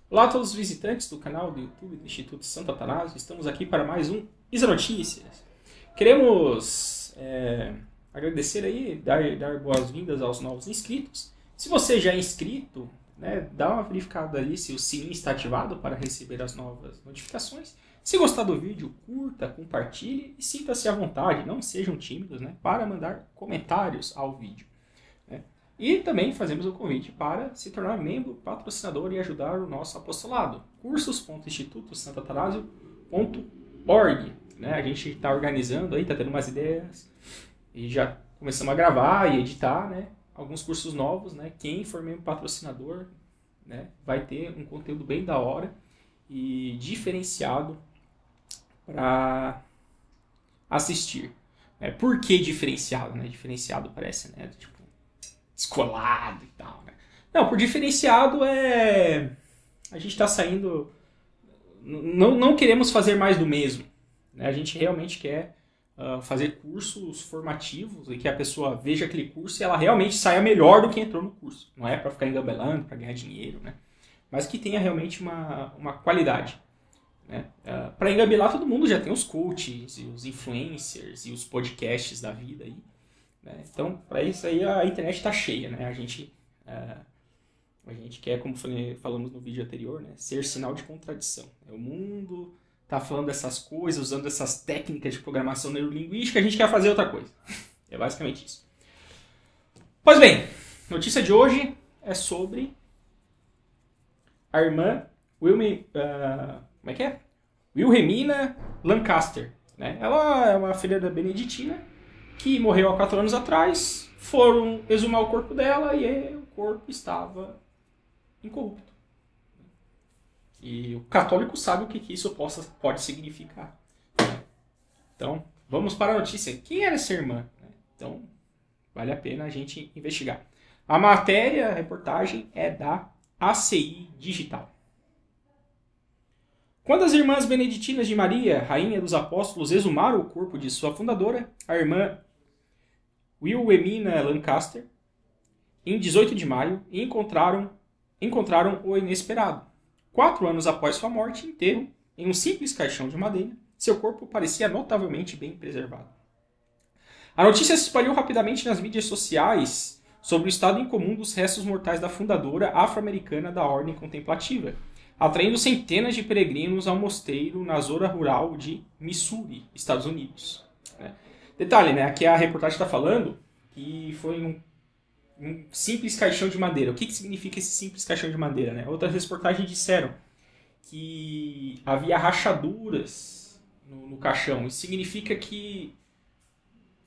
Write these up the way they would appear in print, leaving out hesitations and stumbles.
Olá a todos os visitantes do canal do YouTube do Instituto Santo Atanásio. Estamos aqui para mais um Isa Notícias. Queremos agradecer aí, dar boas-vindas aos novos inscritos. Se você já é inscrito, dá uma verificada ali se o sininho está ativado para receber as novas notificações. Se gostar do vídeo, curta, compartilhe e sinta-se à vontade, não sejam tímidos, para mandar comentários ao vídeo. E também fazemos o convite para se tornar membro, patrocinador e ajudar o nosso apostolado. cursos.institutosantoatanasio.org. A gente está organizando aí, está tendo umas ideias e já começamos a gravar e editar alguns cursos novos. Quem for membro patrocinador vai ter um conteúdo bem da hora e diferenciado para assistir. Por que diferenciado? Diferenciado parece, tipo, descolado e tal, Não, por diferenciado a gente está saindo... Não queremos fazer mais do mesmo. A gente realmente quer fazer cursos formativos e que a pessoa veja aquele curso e ela realmente saia melhor do que entrou no curso. Não é para ficar engabelando, para ganhar dinheiro, mas que tenha realmente uma qualidade. Para engabelar todo mundo já tem os coaches, e os influencers e os podcasts da vida aí. Então, para isso aí a internet está cheia. A gente quer, como falamos no vídeo anterior, ser sinal de contradição. O mundo está falando dessas coisas, usando essas técnicas de programação neurolinguística, a gente quer fazer outra coisa. É basicamente isso. Pois bem, notícia de hoje é sobre a irmã Wilhelmina Lancaster. Ela é uma filha da Beneditina que morreu há 4 anos atrás. Foram exumar o corpo dela e o corpo estava incorrupto. E o católico sabe o que isso pode significar. Então, vamos para a notícia. Quem era essa irmã? Então, vale a pena a gente investigar. A matéria, a reportagem é da ACI Digital. Quando as irmãs beneditinas de Maria, rainha dos apóstolos, exumaram o corpo de sua fundadora, a irmã Wilhelmina Lancaster, em 18 de maio, encontraram o inesperado. 4 anos após sua morte, enterro, em um simples caixão de madeira, seu corpo parecia notavelmente bem preservado. A notícia se espalhou rapidamente nas mídias sociais sobre o estado incomum dos restos mortais da fundadora afro-americana da Ordem Contemplativa, atraindo centenas de peregrinos ao mosteiro na zona rural de Missouri, Estados Unidos. Detalhe, aqui a reportagem está falando que foi um simples caixão de madeira. O que significa esse simples caixão de madeira? Outras reportagens disseram que havia rachaduras no caixão. Isso significa que,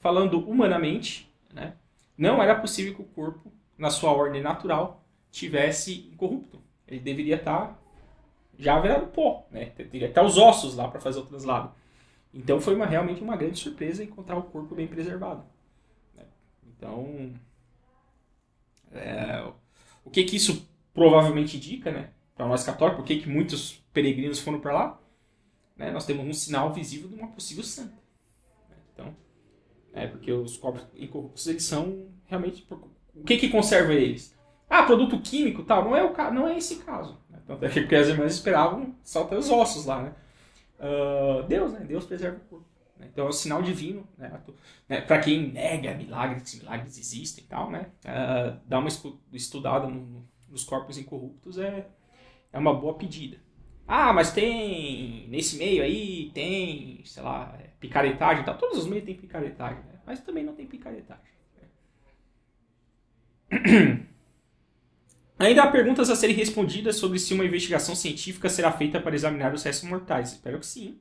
falando humanamente, não era possível que o corpo, na sua ordem natural, tivesse incorrupto. Ele deveria estar já virado pó, teria até os ossos lá para fazer o translado. Então foi realmente uma grande surpresa encontrar o corpo bem preservado. Então, o que isso provavelmente indica, para nós católicos, por que muitos peregrinos foram para lá? Nós temos um sinal visível de uma possível santa. Então, porque os corpos incorruptos, eles são realmente... O que conserva eles? Produto químico, tal, não é esse caso. Tanto é porque as irmãs esperavam só ter os ossos lá, Deus preserva o corpo. Então é um sinal divino, para quem nega milagres existem e tal, dar uma estudada nos corpos incorruptos é uma boa pedida. Mas tem, nesse meio aí, tem, sei lá, picaretagem e tal. Todos os meios têm picaretagem, mas também não tem picaretagem. Ainda há perguntas a serem respondidas sobre se uma investigação científica será feita para examinar os restos mortais. Espero que sim.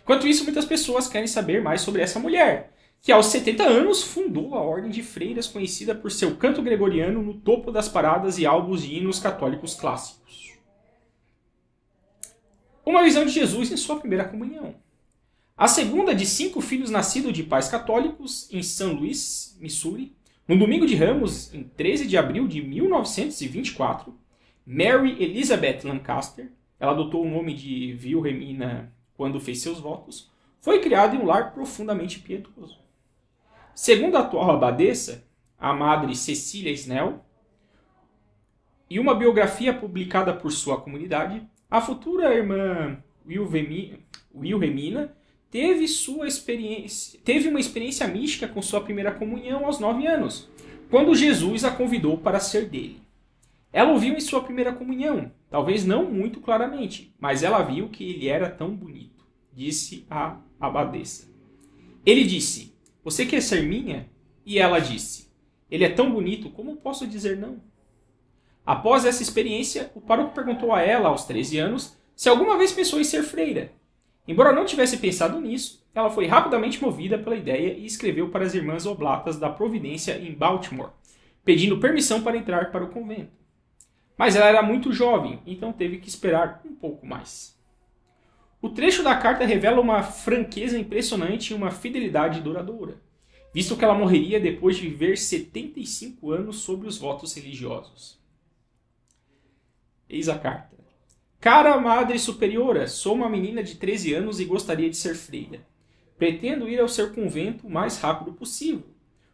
Enquanto isso, muitas pessoas querem saber mais sobre essa mulher, que aos 70 anos fundou a ordem de freiras conhecida por seu canto gregoriano no topo das paradas e álbuns de hinos católicos clássicos. Uma visão de Jesus em sua primeira comunhão. A segunda de 5 filhos nascidos de pais católicos em São Luís, Missouri, no domingo de Ramos, em 13 de abril de 1924, Mary Elizabeth Lancaster, ela adotou o nome de Wilhelmina quando fez seus votos, foi criada em um lar profundamente piedoso. Segundo a atual abadesa, a madre Cecília Snell, e uma biografia publicada por sua comunidade, a futura irmã Wilhelmina teve uma experiência mística com sua primeira comunhão aos 9 anos, quando Jesus a convidou para ser dele. Ela ouviu em sua primeira comunhão, talvez não muito claramente, mas ela viu que ele era tão bonito, disse a abadesa. Ele disse, você quer ser minha? E ela disse, ele é tão bonito, como posso dizer não? Após essa experiência, o pároco perguntou a ela, aos 13 anos, se alguma vez pensou em ser freira. Embora não tivesse pensado nisso, ela foi rapidamente movida pela ideia e escreveu para as Irmãs Oblatas da Providência em Baltimore, pedindo permissão para entrar para o convento. Mas ela era muito jovem, então teve que esperar um pouco mais. O trecho da carta revela uma franqueza impressionante e uma fidelidade duradoura, visto que ela morreria depois de viver 75 anos sob os votos religiosos. Eis a carta. Cara Madre Superiora, sou uma menina de 13 anos e gostaria de ser freira. Pretendo ir ao seu convento o mais rápido possível.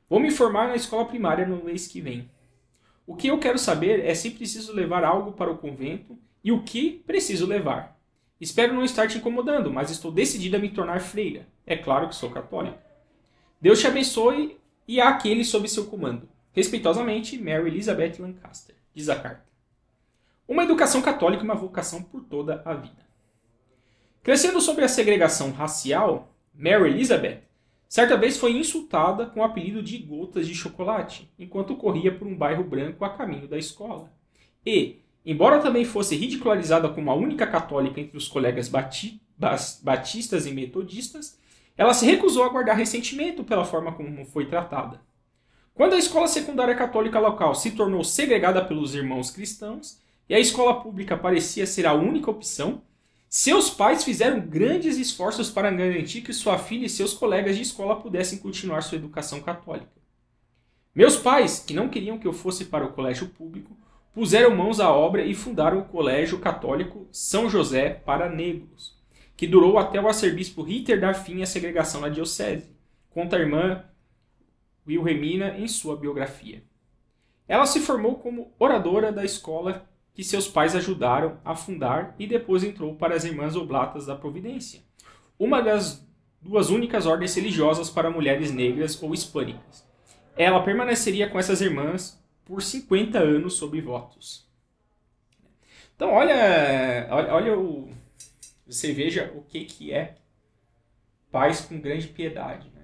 Vou me formar na escola primária no mês que vem. O que eu quero saber é se preciso levar algo para o convento e o que preciso levar. Espero não estar te incomodando, mas estou decidida a me tornar freira. É claro que sou católica. Deus te abençoe e a aquele sob seu comando. Respeitosamente, Mary Elizabeth Lancaster. Diz a carta. Uma educação católica e uma vocação por toda a vida. Crescendo sob a segregação racial, Mary Elizabeth certa vez foi insultada com o apelido de gotas de chocolate, enquanto corria por um bairro branco a caminho da escola. E, embora também fosse ridicularizada como a única católica entre os colegas batistas e metodistas, ela se recusou a guardar ressentimento pela forma como foi tratada. Quando a escola secundária católica local se tornou segregada pelos irmãos cristãos, e a escola pública parecia ser a única opção, seus pais fizeram grandes esforços para garantir que sua filha e seus colegas de escola pudessem continuar sua educação católica. Meus pais, que não queriam que eu fosse para o colégio público, puseram mãos à obra e fundaram o Colégio Católico São José para Negros, que durou até o arcebispo Ritter dar fim à segregação na diocese, conta a irmã Wilhelmina em sua biografia. Ela se formou como oradora da escola que seus pais ajudaram a fundar e depois entrou para as Irmãs Oblatas da Providência, uma das 2 únicas ordens religiosas para mulheres negras ou hispânicas. Ela permaneceria com essas irmãs por 50 anos sob votos. Então você veja o que é pais com grande piedade. Né?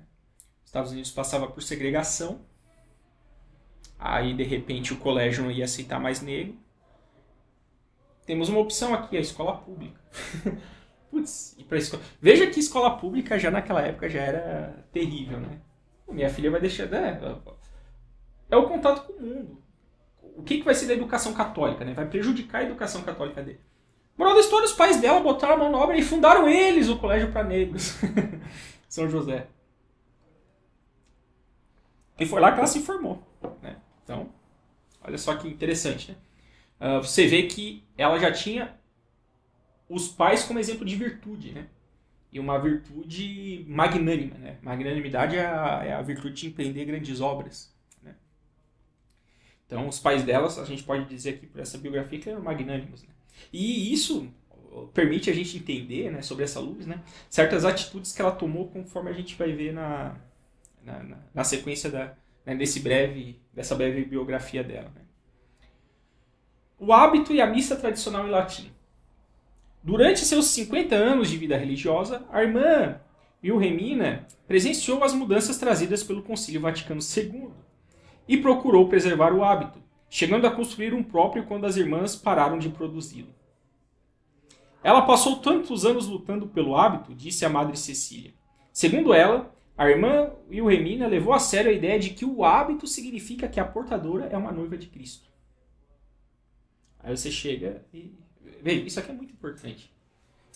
Os Estados Unidos passava por segregação, aí de repente o colégio não ia aceitar mais negro. Temos uma opção aqui, a escola pública. Putz, e pra escola... Veja que escola pública já naquela época já era terrível, né? Minha filha vai deixar... É o contato com o mundo. O que vai ser da educação católica, né? Vai prejudicar a educação católica dele. Moral da história, os pais dela botaram a mão na obra e fundaram eles o colégio para negros. São José. E foi lá que ela se formou, né? Então, olha só que interessante, né? Você vê que ela já tinha os pais como exemplo de virtude, né? E uma virtude magnânima, né? Magnanimidade é a virtude de empreender grandes obras, né? Então, os pais delas, a gente pode dizer aqui por essa biografia que eram magnânimos, né? E isso permite a gente entender, né, sobre essa luz, né, certas atitudes que ela tomou conforme a gente vai ver na sequência dessa breve biografia dela, né? O hábito e a missa tradicional em latim. Durante seus 50 anos de vida religiosa, a irmã Wilhelmina presenciou as mudanças trazidas pelo Concílio Vaticano II e procurou preservar o hábito, chegando a construir um próprio quando as irmãs pararam de produzi-lo. Ela passou tantos anos lutando pelo hábito, disse a Madre Cecília. Segundo ela, a irmã Wilhelmina levou a sério a ideia de que o hábito significa que a portadora é uma noiva de Cristo. Aí você chega e... Veja, isso aqui é muito importante.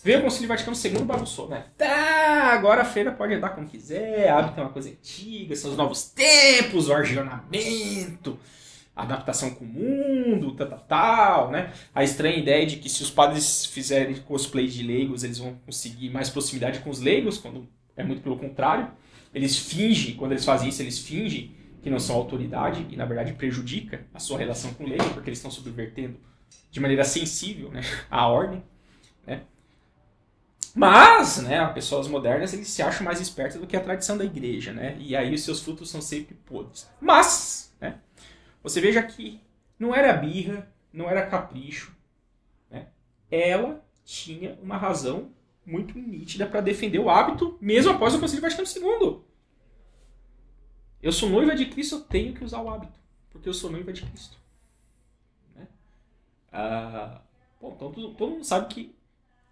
Veio o Concílio Vaticano II, bagunçou, né? Tá, agora a feira pode andar como quiser, hábito é uma coisa antiga, são os novos tempos, o argionamento, a adaptação com o mundo, tal, né? A estranha ideia de que se os padres fizerem cosplay de leigos, eles vão conseguir mais proximidade com os leigos, quando é muito pelo contrário. Eles fingem, quando eles fazem isso, eles fingem que não são autoridade e, na verdade, prejudica a sua relação com o leigo, porque eles estão subvertendo de maneira sensível, né, a ordem. Né? Mas, né, pessoas modernas, eles se acham mais espertos do que a tradição da igreja, né? E aí os seus frutos são sempre podres. Mas, né, você veja que não era birra, não era capricho, né? Ela tinha uma razão muito nítida para defender o hábito, mesmo após o Concílio Vaticano II. Eu sou noiva de Cristo, eu tenho que usar o hábito, porque eu sou noiva de Cristo. Né? Bom, então todo mundo sabe que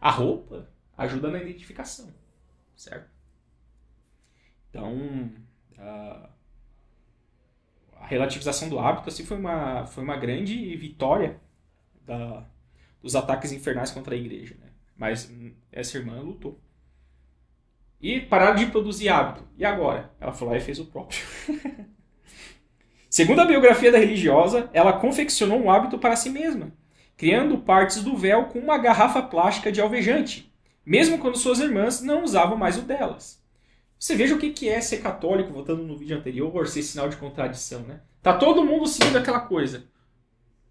a roupa ajuda na identificação, certo? Então, a relativização do hábito assim, foi uma grande vitória dos ataques infernais contra a igreja. Né? Mas essa irmã lutou. E pararam de produzir hábito. E agora? Ela foi lá e fez o próprio. Segundo a biografia da religiosa, ela confeccionou um hábito para si mesma, criando partes do véu com uma garrafa plástica de alvejante, mesmo quando suas irmãs não usavam mais o delas. Você veja o que é ser católico, voltando no vídeo anterior, ser sinal de contradição, né? Tá todo mundo seguindo aquela coisa.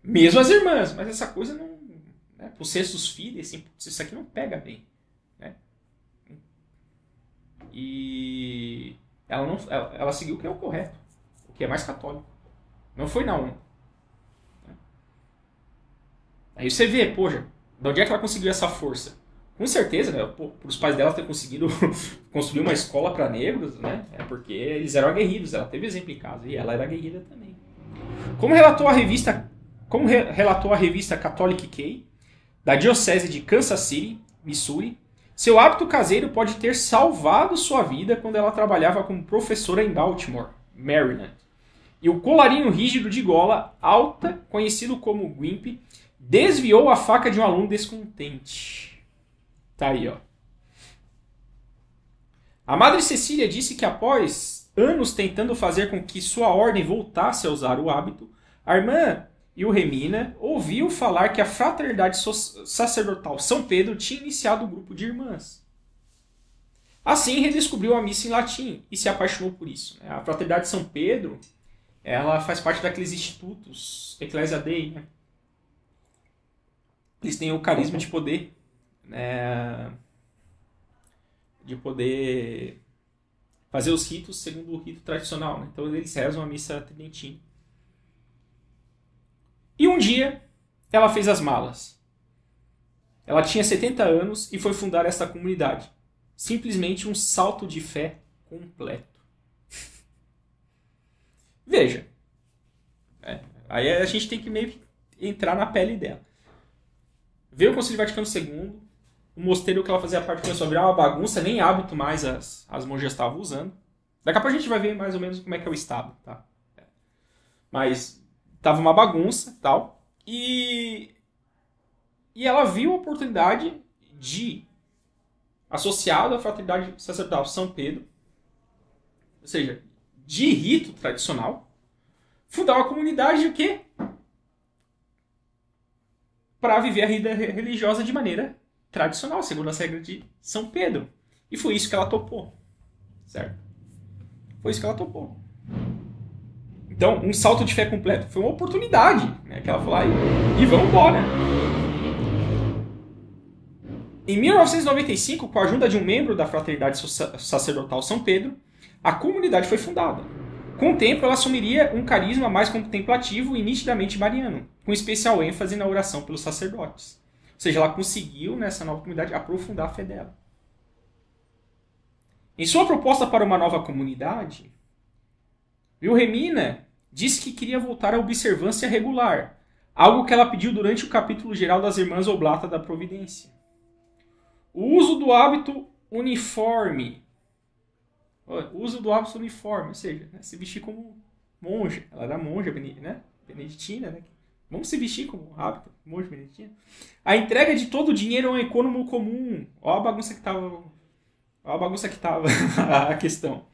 Mesmo as irmãs, mas essa coisa não... Né? Pro sensus fidei, assim, isso aqui não pega bem. Né? E ela seguiu o que é o correto, o que é mais católico. Não foi na onda. Né? Aí você vê, poxa, de onde é que ela conseguiu essa força? Com certeza, né? Para os pais dela ter conseguido construir uma escola para negros, né? É porque eles eram aguerridos. Ela teve exemplo em casa e ela era aguerrida também. Como relatou a revista Catholic Key, da Diocese de Kansas City, Missouri, seu hábito caseiro pode ter salvado sua vida quando ela trabalhava como professora em Baltimore, Maryland. E o colarinho rígido de gola alta, conhecido como Guimpe, desviou a faca de um aluno descontente. Tá aí, ó. A Madre Cecília disse que após anos tentando fazer com que sua ordem voltasse a usar o hábito, a irmã Wilhelmina ouviu falar que a Fraternidade Sacerdotal São Pedro tinha iniciado um grupo de irmãs. Assim, redescobriu a missa em latim e se apaixonou por isso. A Fraternidade São Pedro, ela faz parte daqueles institutos, Ecclesia Dei, né? Eles têm o carisma de poder... de poder fazer os ritos segundo o rito tradicional. Né? Então eles rezam a missa tridentina. E um dia ela fez as malas. Ela tinha 70 anos e foi fundar esta comunidade. Simplesmente um salto de fé completo. Veja. Aí a gente tem que meio que entrar na pele dela. Veio o Concílio Vaticano II. O mosteiro que ela fazia parte começou a virar uma bagunça, nem hábito mais as monjas estavam usando. Daqui a pouco a gente vai ver mais ou menos como é que é o estado. Tá? Mas tava uma bagunça e tal. E ela viu a oportunidade de, associado à Fraternidade Sacerdotal São Pedro, ou seja, de rito tradicional, fundar uma comunidade de quê? Para viver a vida religiosa de maneira tradicional, segundo as regras de São Pedro. E foi isso que ela topou. Certo? Foi isso que ela topou. Então, um salto de fé completo. Foi uma oportunidade, né, que ela falou, e vamos embora. Em 1995, com a ajuda de um membro da Fraternidade Sacerdotal São Pedro, a comunidade foi fundada. Com o tempo, ela assumiria um carisma mais contemplativo e nitidamente mariano, com especial ênfase na oração pelos sacerdotes. Ou seja, ela conseguiu, nessa nova comunidade, aprofundar a fé dela. Em sua proposta para uma nova comunidade, Wilhelmina disse que queria voltar à observância regular, algo que ela pediu durante o capítulo geral das Irmãs Oblata da Providência. O uso do hábito uniforme. O uso do hábito uniforme, ou seja, né, se vestir como monja. Ela era monja, né, beneditina, né? Vamos se vestir como hábito, monge beneditino. A entrega de todo o dinheiro a um econômico comum. Olha a bagunça que estava a questão.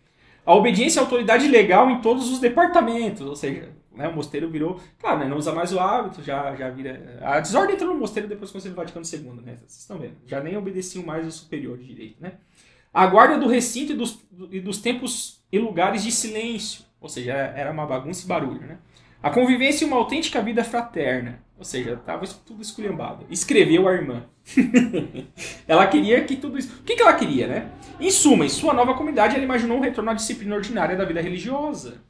A obediência à autoridade legal em todos os departamentos. Ou seja, né, o mosteiro virou... Claro, né, não usa mais o hábito, já vira... A desordem entrou no mosteiro depois do Concílio Vaticano II, né? Vocês estão vendo. Já nem obedeciam mais o superior de direito, né? A guarda do recinto e dos tempos e lugares de silêncio. Ou seja, era uma bagunça e barulho, né? A convivência e uma autêntica vida fraterna. Ou seja, estava tudo esculhambado. Escreveu a irmã. Ela queria que tudo isso... O que ela queria, né? Em suma, em sua nova comunidade, ela imaginou um retorno à disciplina ordinária da vida religiosa.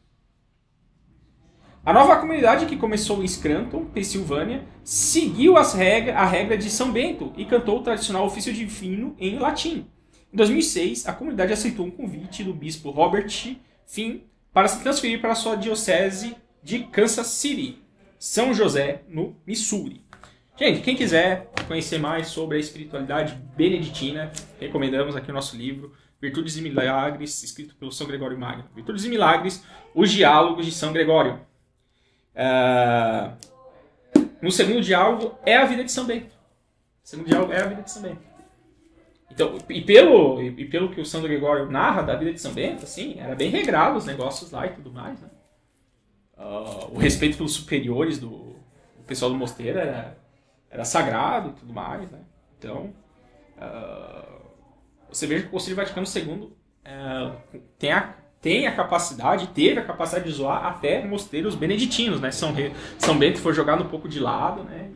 A nova comunidade, que começou em Scranton, Pensilvânia, seguiu a regra de São Bento e cantou o tradicional ofício divino em latim. Em 2006, a comunidade aceitou um convite do bispo Robert Finn para se transferir para a sua diocese de Kansas City, São José, no Missouri. Gente, quem quiser conhecer mais sobre a espiritualidade beneditina, recomendamos aqui o nosso livro Virtudes e Milagres, escrito pelo São Gregório Magno. Virtudes e Milagres, os diálogos de São Gregório. No segundo diálogo é a vida de São Bento. O segundo diálogo é a vida de São Bento. Então, e pelo que o São Gregório narra da vida de São Bento, assim, era bem regrado os negócios lá e tudo mais, né? O respeito pelos superiores do pessoal do mosteiro era sagrado e tudo mais, né? Então, você veja que o Concílio Vaticano II teve a capacidade de zoar até mosteiros beneditinos, né? São Bento foi jogado um pouco de lado, né?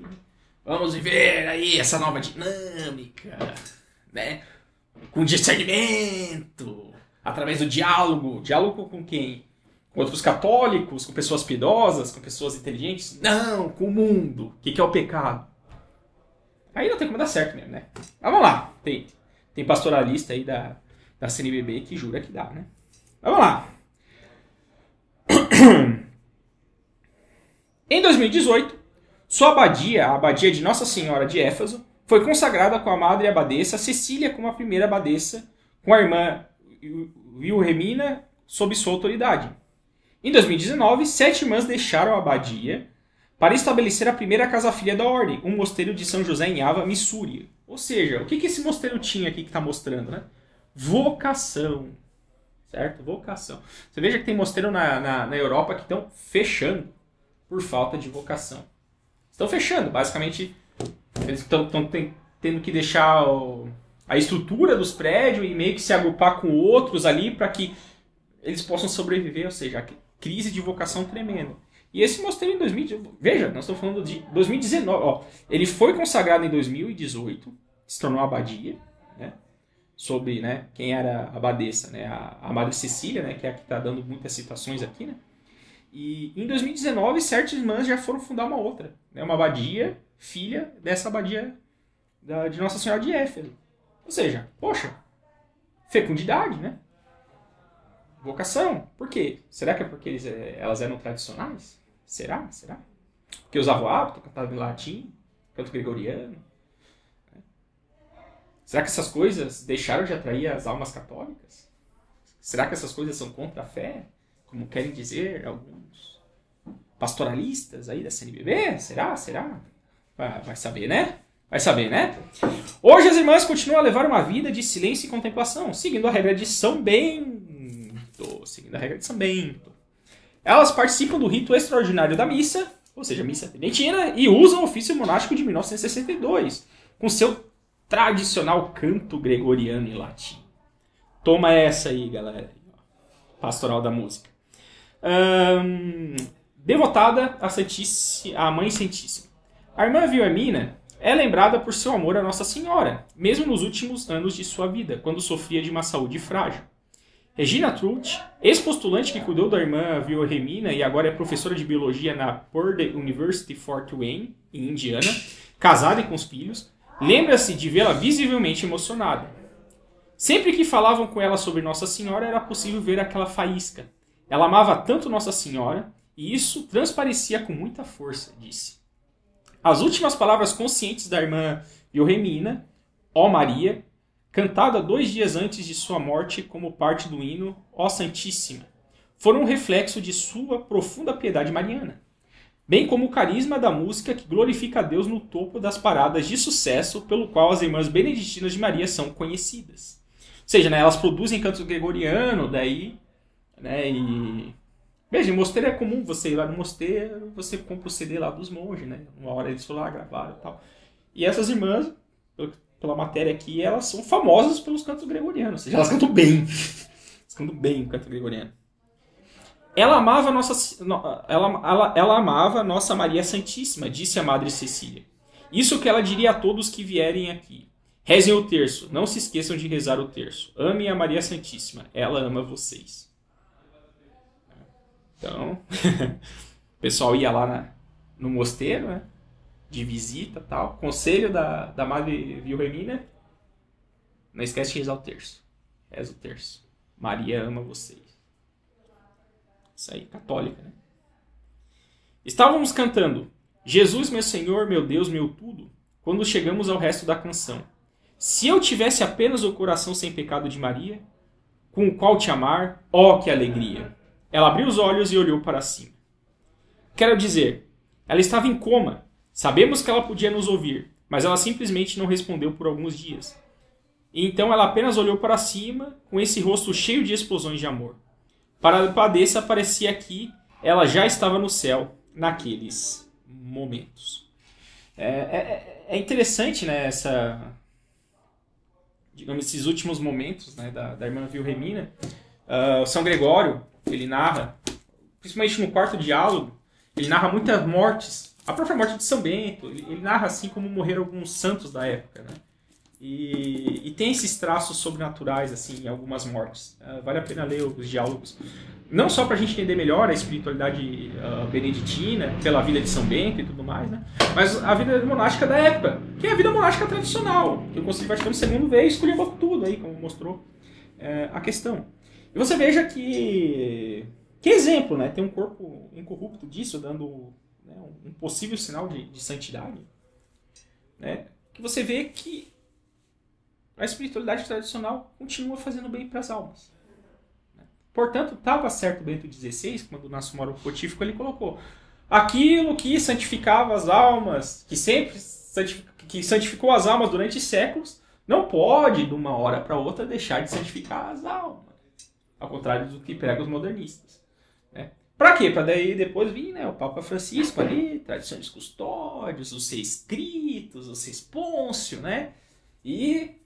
Vamos viver aí essa nova dinâmica, né? Com discernimento, através do diálogo. Diálogo com quem? Com outros católicos, com pessoas piedosas, com pessoas inteligentes? Não, com o mundo. O que é o pecado? Aí não tem como dar certo mesmo, né? Mas vamos lá. Tem pastoralista aí da CNBB que jura que dá, né? Vamos lá. Em 2018, sua abadia, a abadia de Nossa Senhora de Éfeso, foi consagrada com a madre abadesa Cecília como a primeira abadesa, com a irmã Wilhelmina sob sua autoridade. Em 2019, 7 irmãs deixaram a abadia para estabelecer a primeira casa-filha da ordem, um mosteiro de São José em Ava, Missouri. Ou seja, o que esse mosteiro tinha aqui que está mostrando, né? Vocação. Certo? Vocação. Você veja que tem mosteiro na Europa que estão fechando por falta de vocação. Estão fechando. Basicamente, eles estão tendo que deixar a estrutura dos prédios e meio que se agrupar com outros ali para que eles possam sobreviver. Ou seja, a crise de vocação tremenda. E esse mosteiro em 2018... Veja, nós estamos falando de 2019. Ó, ele foi consagrado em 2018, se tornou abadia, né? Sobre, né, quem era a abadesa, né, a Madre Cecília, né, que é a que está dando muitas citações aqui, né? E em 2019, certas irmãs já foram fundar uma outra, né, uma abadia, filha dessa abadia de Nossa Senhora de Éfeso. Ou seja, poxa, fecundidade, né? Vocação. Por quê? Será que é porque elas eram tradicionais? Será? Porque usavam hábito, cantavam em latim, canto gregoriano. Será que essas coisas deixaram de atrair as almas católicas? Será que essas coisas são contra a fé? Como querem dizer alguns pastoralistas aí da CNBB? Será? Vai saber, né? Hoje as irmãs continuam a levar uma vida de silêncio e contemplação, seguindo a regra de São Bento. Elas participam do rito extraordinário da missa, ou seja, missa tridentina, e usam o ofício monástico de 1962, com seu tradicional canto gregoriano em latim. Toma essa aí, galera. Pastoral da música. Devotada à Mãe Santíssima. A irmã Wilhelmina é lembrada por seu amor a Nossa Senhora, mesmo nos últimos anos de sua vida, quando sofria de uma saúde frágil. Regina Truth, ex-postulante que cuidou da irmã Wilhelmina e agora é professora de biologia na Purdue University Fort Wayne, em Indiana, casada e com os filhos, lembra-se de vê-la visivelmente emocionada. Sempre que falavam com ela sobre Nossa Senhora, era possível ver aquela faísca. Ela amava tanto Nossa Senhora, e isso transparecia com muita força, disse. As últimas palavras conscientes da irmã Wilhelmina, ó Maria, cantada 2 dias antes de sua morte como parte do hino Ó Santíssima, foram um reflexo de sua profunda piedade mariana, bem como o carisma da música que glorifica a Deus no topo das paradas de sucesso pelo qual as irmãs beneditinas de Maria são conhecidas. Ou seja, né, elas produzem canto gregoriano, daí, né, e... Veja, em mosteiro é comum você ir lá no mosteiro, você compra o CD lá dos monges, né? Uma hora eles foram lá, gravaram e tal. E essas irmãs, pela matéria aqui, elas são famosas pelos cantos gregorianos. Ou seja, elas cantam bem. Elas cantam bem o canto gregoriano. Ela amava ela amava Nossa Maria Santíssima, disse a Madre Cecília. Isso que ela diria a todos que vierem aqui. Rezem o terço, não se esqueçam de rezar o terço. Amem a Maria Santíssima, ela ama vocês. Então, o pessoal ia lá no mosteiro, né, de visita e tal. Conselho da Madre Wilhelmina, não esquece de rezar o terço. Reza o terço. Maria ama vocês. Isso aí, católica, né? Estávamos cantando Jesus, meu Senhor, meu Deus, meu tudo, quando chegamos ao resto da canção. Se eu tivesse apenas o coração sem pecado de Maria, com o qual te amar, ó que alegria! Ela abriu os olhos e olhou para cima. Quero dizer, ela estava em coma. Sabemos que ela podia nos ouvir, mas ela simplesmente não respondeu por alguns dias. E então ela apenas olhou para cima, com esse rosto cheio de explosões de amor. Para a padecência parecia que ela já estava no céu naqueles momentos. É interessante, né, digamos, esses últimos momentos, né, da irmã Wilhelmina. O São Gregório, ele narra, principalmente no quarto diálogo, ele narra muitas mortes. A própria morte de São Bento, ele narra assim como morreram alguns santos da época, né? E tem esses traços sobrenaturais assim, em algumas mortes. Vale a pena ler os diálogos. Não só para a gente entender melhor a espiritualidade beneditina, pela vida de São Bento e tudo mais, né? Mas a vida monástica da época, que é a vida monástica tradicional, que o Concílio Vaticano II veio e esculhambou tudo aí, como mostrou a questão. E você veja que exemplo, né? Tem um corpo incorrupto disso, dando, né, um possível sinal de santidade. Né? Que você vê que a espiritualidade tradicional continua fazendo bem para as almas. Portanto, estava certo Bento XVI, quando o Nosso Moro Pontífico ele colocou aquilo que santificava as almas, que santificou as almas durante séculos, não pode, de uma hora para outra, deixar de santificar as almas. Ao contrário do que pregam os modernistas. Né? Para quê? Para daí depois vir, né, o Papa Francisco ali, tradições custódios, os 6 Critos, os 6 Pôncio, né? E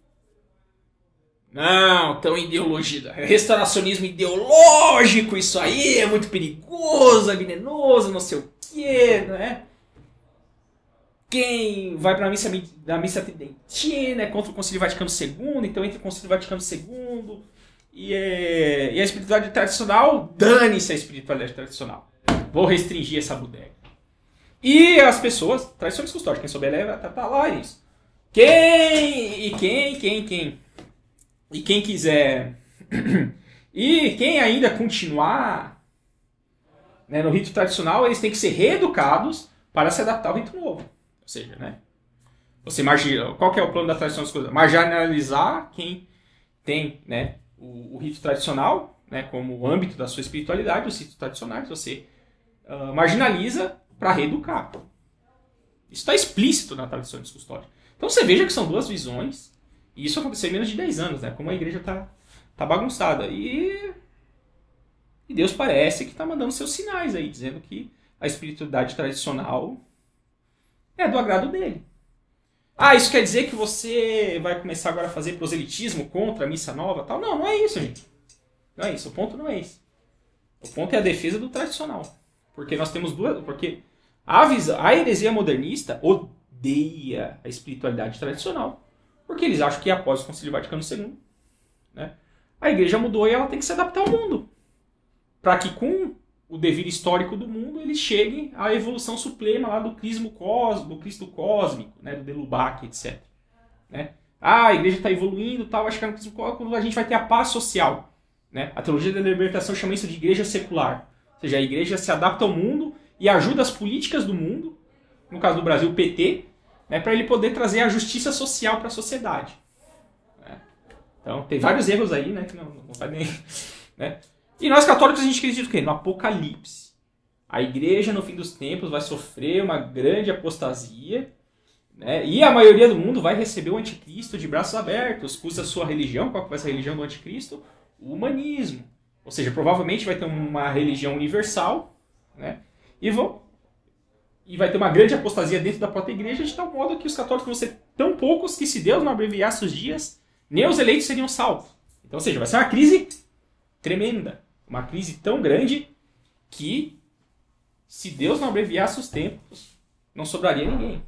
não, tão ideologia, restauracionismo ideológico, isso aí é muito perigoso, é venenoso, não sei o quê, né? Quem vai para a missa tridentina é contra o Concílio Vaticano II, então entra o Concílio Vaticano II e a espiritualidade tradicional, dane-se a espiritualidade tradicional. Vou restringir essa bodega. E as pessoas, tradições custódicas, quem souber leva, tá lá isso. Quem? E quem quiser, e quem ainda continuar, né, no rito tradicional, eles têm que ser reeducados para se adaptar ao rito novo. Ou seja, né, qual que é o plano da tradição das coisas? Marginalizar quem tem, né, o rito tradicional, né, como âmbito da sua espiritualidade, os ritos tradicionais, você marginaliza para reeducar. Isso está explícito na tradição de custódia. Então você veja que são duas visões. E isso aconteceu em menos de 10 anos, né? Como a igreja tá bagunçada. E Deus parece que está mandando seus sinais aí, dizendo que a espiritualidade tradicional é do agrado dele. Isso quer dizer que você vai começar agora a fazer proselitismo contra a missa nova e tal? Não, não é isso, gente. Não é isso. O ponto não é esse. O ponto é a defesa do tradicional. Porque nós temos porque a heresia modernista odeia a espiritualidade tradicional. Porque eles acham que após o Concílio Vaticano II, né, a igreja mudou e ela tem que se adaptar ao mundo. Para que com o devir histórico do mundo eles cheguem à evolução suprema lá do Cristo cósmico, né, do Delubac, etc. Né? A igreja está evoluindo, vai chegar no Cristo cósmico, quando a gente vai ter a paz social. Né? A teologia da libertação chama isso de igreja secular. Ou seja, a igreja se adapta ao mundo e ajuda as políticas do mundo, no caso do Brasil, o PT, né, para ele poder trazer a justiça social para a sociedade. Né? Então, tem vários erros aí, né, que não vai nem... Né? E nós católicos a gente acredita o quê? No Apocalipse. A igreja, no fim dos tempos, vai sofrer uma grande apostasia, né, e a maioria do mundo vai receber o anticristo de braços abertos, cuja sua religião, qual que vai ser a religião do anticristo? O humanismo. Ou seja, provavelmente vai ter uma religião universal, né, e vai ter uma grande apostasia dentro da própria igreja, de tal modo que os católicos vão ser tão poucos que, se Deus não abreviasse os dias, nem os eleitos seriam salvos. Então, ou seja, vai ser uma crise tremenda. Uma crise tão grande que, se Deus não abreviasse os tempos, não sobraria ninguém.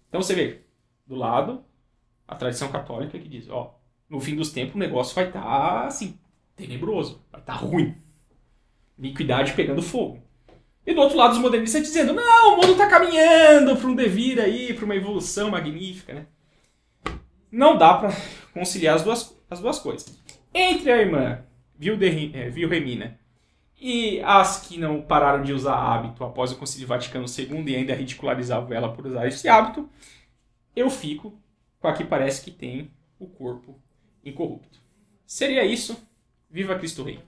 Então você vê, do lado, a tradição católica que diz, ó, no fim dos tempos o negócio vai estar assim, tenebroso, vai estar ruim. Iniquidade pegando fogo. E do outro lado, os modernistas dizendo, não, o mundo está caminhando para um devir aí, para uma evolução magnífica, né? Não dá para conciliar as duas coisas. Entre a irmã Wilhelmina e as que não pararam de usar hábito após o Concílio Vaticano II e ainda ridicularizavam ela por usar esse hábito, eu fico com a que parece que tem o corpo incorrupto. Seria isso. Viva Cristo Rei!